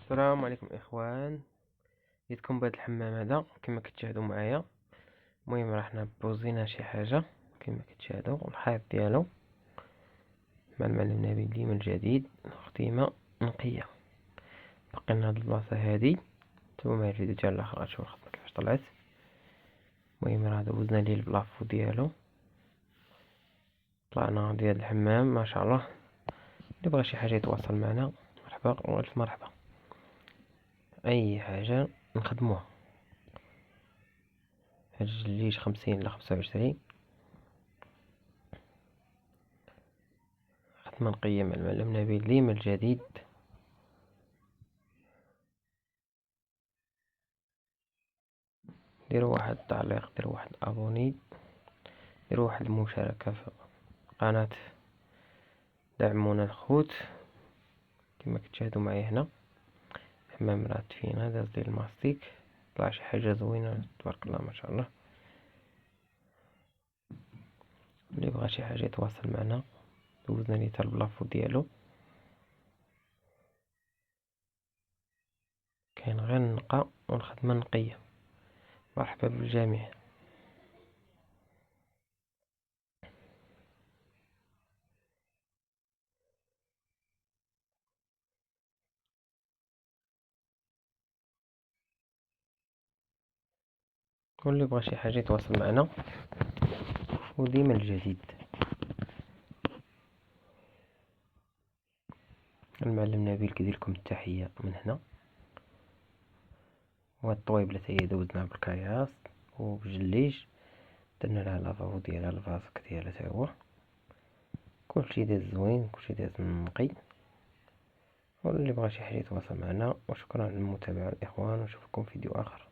السلام عليكم اخوان. جيتكم بهذا الحمام هذا كما كتشاهدوا معايا. المهم راح بوزينا شي حاجه كما كتشاهدوا الحيط ديالو مع المعلم نبيل ديما الجديد ختيمه نقيه. باقي لنا هاد البلاصه هادي نتوما الفيديو ديال الاخر غتشوفوا الخدمه كيفاش طلعت. المهم راه دوزنا ليه البلافو ديالو، طلعنا ديال الحمام ما شاء الله. اللي بغى شي حاجه يتواصل معنا مرحبا والف مرحبا، اي حاجه نخدموها. هاد الجليج 50 ل 25 خدمة نقية مع المعلم نبيل ديما الجديد. ديروا واحد التعليق، ديروا واحد ابوني، ديروا واحد المشاركة في القناة، دعمونا الخوت. كما كتشاهدوا معايا هنا حمام راه فينا داز ديال الماستيك، طلع شي حاجة زوينة تبارك الله ما شاء الله. اللي بغى شي حاجة يتواصل معنا دوزنا ليه حتى البلافو ديالو، كاين غير النقا والخدمة نقية. مرحبا بالجميع. واللي بغى شي حاجة يتواصل معنا وديما الجديد. المعلم نبيل كيدير لكم التحية من هنا. وهاد الطويبلة هي دوزناها بالكياس وبجليج، درنا لها لافابو ديالها الفاسك ديالها تا هو. كلشي داز زوين، كلشي داز نقي. واللي بغى شي حاجة يتواصل معنا، وشكرا على المتابعة الاخوان، ونشوفكم في فيديو اخر.